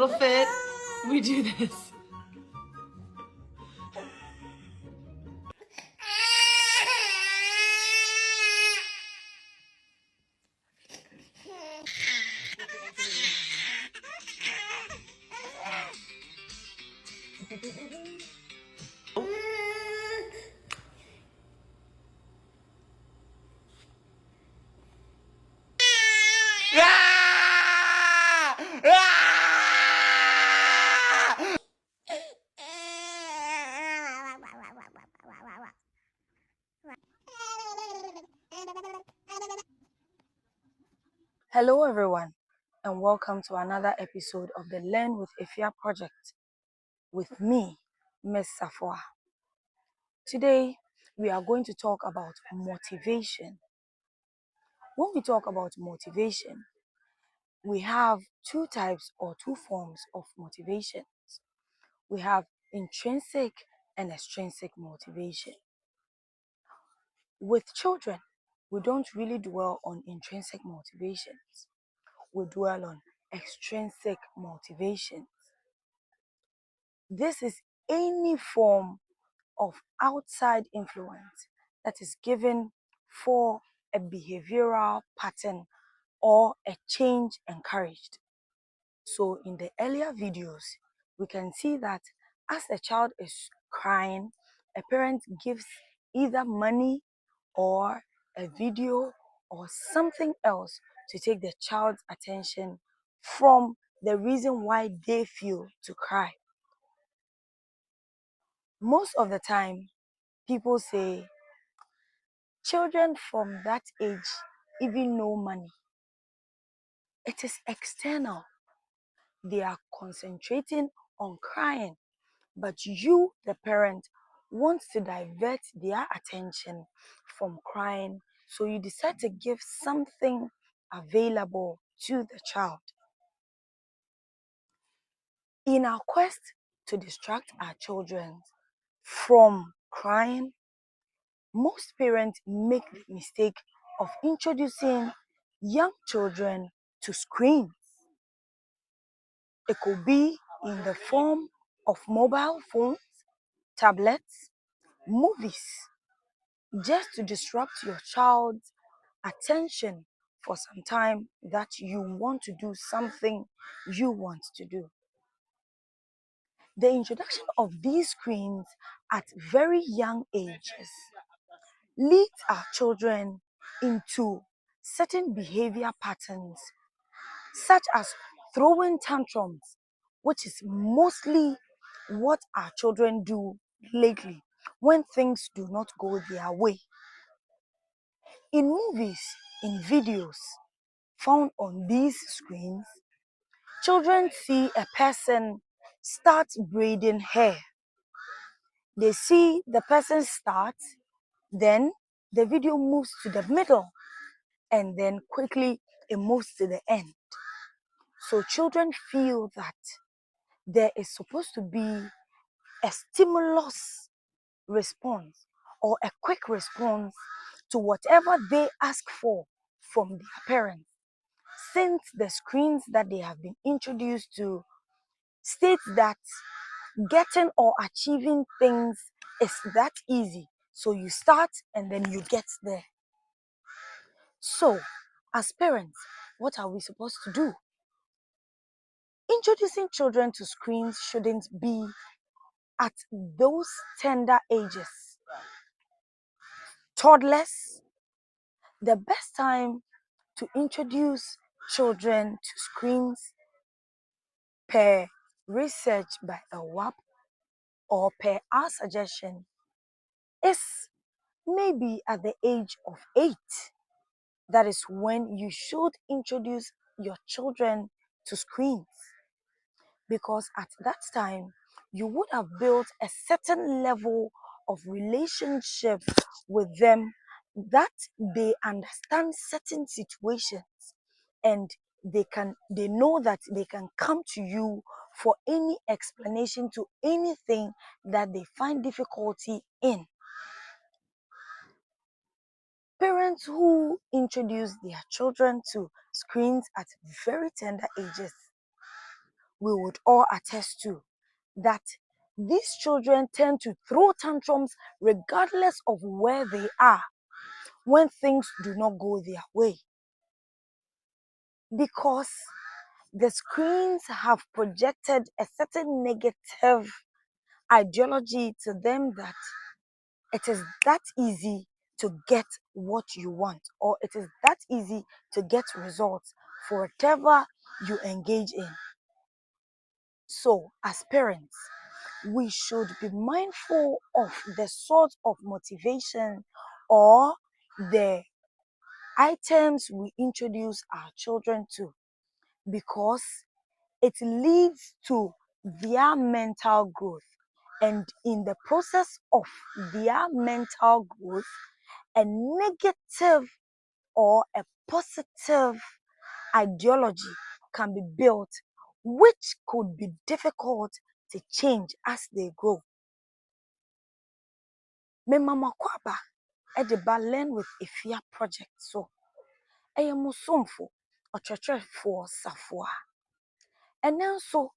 Fit, we do this. Hello everyone, and welcome to another episode of the Learn with Efia project with me, Miss Safwa. Today, we are going to talk about motivation. When we talk about motivation, we have two types or two forms of motivation. We have intrinsic and extrinsic motivation. With children, we don't really dwell on intrinsic motivations. We dwell on extrinsic motivations. This is any form of outside influence that is given for a behavioral pattern or a change encouraged. So in the earlier videos, we can see that as a child is crying, a parent gives either money or a video or something else to take the child's attention from the reason why they feel to cry. Most of the time, people say children from that age even know money. It is external. They are concentrating on crying, but you, the parent, want to divert their attention from crying, so you decide to give something available to the child. In our quest to distract our children from crying, most parents make the mistake of introducing young children to screens. It could be in the form of mobile phones, tablets, movies, just to disrupt your child's attention for some time that you want to do something you want to do. The introduction of these screens at very young ages leads our children into certain behavior patterns, such as throwing tantrums, which is mostly what our children do lately when things do not go their way. In movies, in videos found on these screens, children see a person start braiding hair. They see the person start, then the video moves to the middle, and then quickly it moves to the end. So children feel that there is supposed to be a stimulus response or a quick response to whatever they ask for from their parents, since the screens that they have been introduced to states that getting or achieving things is that easy. So you start and then you get there. So, as parents, what are we supposed to do? Introducing children to screens shouldn't be at those tender ages. Toddlers, the best time to introduce children to screens per research by a WAP or per our suggestion is maybe at the age of 8. That is when you should introduce your children to screens, because at that time you would have built a certain level of relationship with them, that they understand certain situations, and they know that they can come to you for any explanation to anything that they find difficulty in. Parents who introduce their children to screens at very tender ages we would all attest to that these children tend to throw tantrums regardless of where they are when things do not go their way. Because the screens have projected a certain negative ideology to them that it is that easy to get what you want, or it is that easy to get results for whatever you engage in. So, as parents, we should be mindful of the sort of motivation or the items we introduce our children to, because it leads to their mental growth. And in the process of their mental growth, a negative or a positive ideology can be built, which could be difficult to change as they grow. Me mama kwaba de ba learn with Efia project so. Ɛyɛ musomfo, ɔkyerɛkyerɛfoɔ safoa. Ɛno nso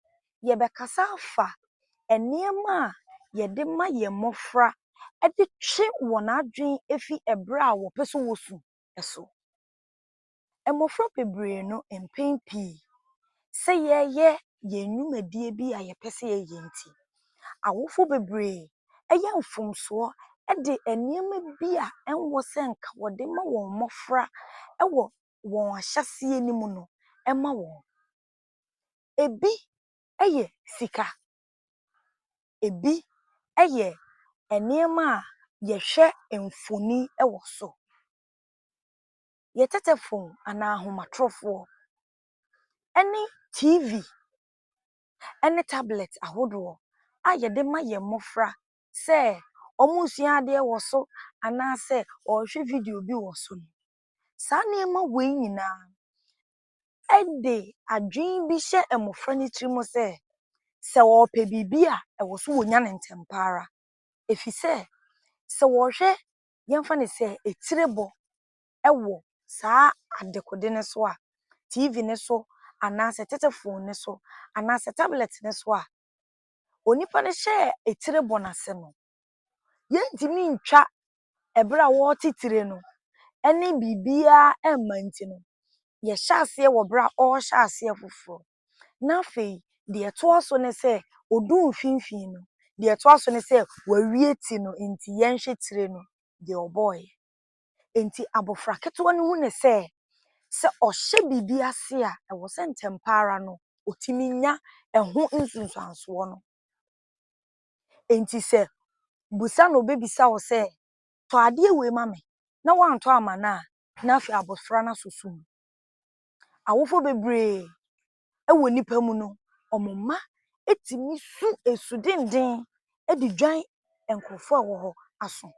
yɛbɛkasa afa nneɛma a yɛde ma yɛn mmɔfra de twe wɔn adwene efi ɛberɛ a wɔpɛ sɛ wosu so. Mmɔfra bebree no mpɛn pii sɛ yɛreyɛ yɛn nnwumadie bi a yɛpɛ sɛ yɛyɛ nti, awofo bebree ɛyɛ mfomsoɔ de nneɛma bi a ɛnwɔ sɛ nka wɔde ma wɔn mmɔfra wɔ wɔn ahyɛseɛ no mu no ma wɔn. Ebi yɛ sika, ebi yɛ nneɛma a yɛhwɛ mfonin wɔ so. Yɛ tetefoon anaa ahomatorofoɔ ne TV ne tablet ahodoɔ a yɛde ma yɛn mmɔfra sɛ wɔresua adeɛ wɔ so anaasɛ wɔrehwɛ video bi wɔ so no. Saa nneɛma wei nyinaa de adwene bi hyɛ mmɔfra no tirim sɛ wɔrepɛ biribi a ɛwɔ so wɔnya no ntɛm pa ara. Ɛfiri sɛ wɔrehwɛ yɛmfa no sɛ etirebɔ wɔ saa adekode no so a, TV no so anaasɛ tetefoon no so anaasɛ tablet no so a, onipa no hyɛɛ etirebɔ no ase no, yɛntumi ntwa ɛberɛ a wɔrete tire no ne biribiara mma nti no, yɛhyɛ aseɛ wɔ berɛ a ɔrehyɛ aseɛ foforɔ. Na afei, deɛ ɛtoa so ne sɛ ɔduu mfimfini no, deɛ ɛtoa so ne sɛ wawie ti no nti yɛnhwɛ tire no deɛ ɔbɔɔeɛ. Enti abɔfra ketewa no hu ne sɛ ɔhyɛ biribi ase a ɛwɔ sɛ ntɛm pa ara no ɔtumi nya ɛho nsunsuansoɔ no. Enti sɛ busa na ɔbɛbisa wo sɛ tɔ adeɛ wei ma me na woantɔ amma no a, na afei abɔfra no asɔ sum. Awofo bebree wɔ nnipa mu no, wɔn mma tumi su esu denden de dwan nkurɔfoɔ a wɔwɔ hɔ aso.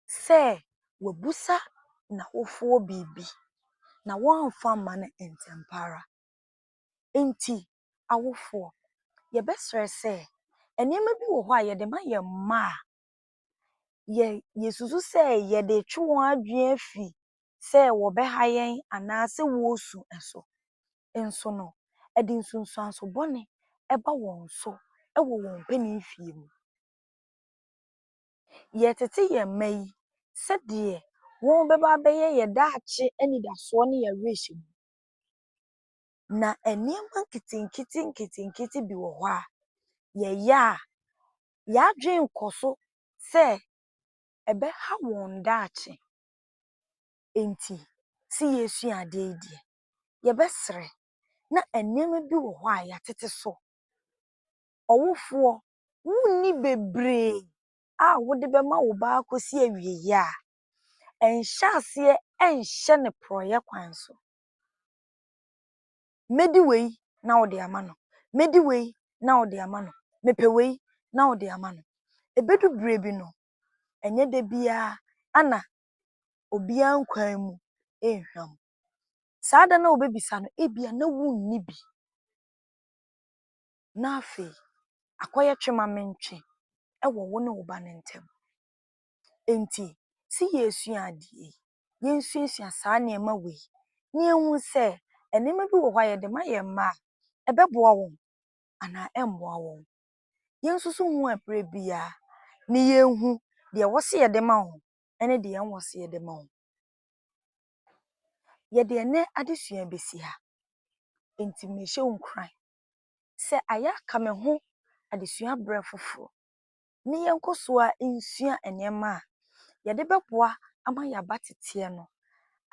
Sɛ wɔabusa n'awofoɔ biribi na wɔamfa amma no ntɛm pa ara. Enti awofoɔ, yɛbɛsrɛ sɛ nneɛma bi wɔ hɔ a yɛde ma yɛn mma a yɛsusu sɛ yɛde twe wɔn adwene afi sɛ wɔbɛha yɛn anaasɛ wɔresu so. Nso no, ɛde nsunsuanso bɔne ba wɔn so wɔ wɔn mpanimfie mu. Yɛtete yɛn mma yi sɛdeɛ wɔn bɛba abɛyɛ yɛn daakye anidasoɔ ne yɛn awerɛhyɛ mu. Na nneɛma nketenkete bi wɔ hɔ a yɛyɛ a yɛadwene nkɔ so sɛ ɛbɛha wɔn daakye. Enti sɛ yɛresua adeɛ yi deɛ, yɛbɛsrɛ na nneɛma bi wɔ hɔ a yɛatete so. Ɔwofoɔ, wonni bebree a wode bɛma wo ba akɔsi awieeɛ a ɛnhyɛ aseɛ nhyɛ no porɔeɛ kwan so. Mɛdi wei na wode ama no, mɛdi wei na wode ama no, mepɛ wei na wode ama no. Ɛbɛdu berɛ bi no, ɛnyɛ da biara ana obiara nkwan mu nhwam. Saa da no a wobɛbisa no, ebia na wonni bi. Na afei, akɔyɛ twe ma mentwe wɔ wo ne wo ba no ntam. Enti, sɛ yɛresua adeɛ yi, yɛnsuasua saa nneɛma wei na yɛnhu sɛ nneɛma bi wɔ hɔ a yɛde ma yɛn mma a ɛbɛboa wɔn anaa ɛmmoa wɔn. Yɛn nso so hu ɛberɛ biara ne yɛnhu deɛ wɔse yɛde ma wɔn ɛne deɛ ɛnwɔ se yɛde ma wɔn. Yɛde ɛnɛ adesua bɛsi ha. Enti mehyɛ wo nkuran sɛ ayɛ aka me ho adesua berɛ foforɔ ne yɛnkɔ so a nsua nneɛma a yɛde bɛboa ama yɛaba teteɛ no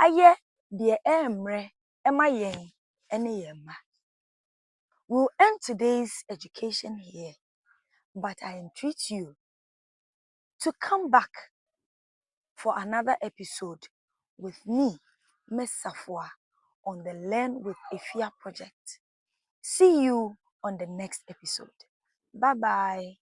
ayɛ deɛ ɛmmerɛ ɛma yɛn ɛne yɛn mma. We'll end today's education here, but I entreat you to come back for another episode with me, Miss Safwa, on the Learn with Efia project. See you on the next episode. Bye bye.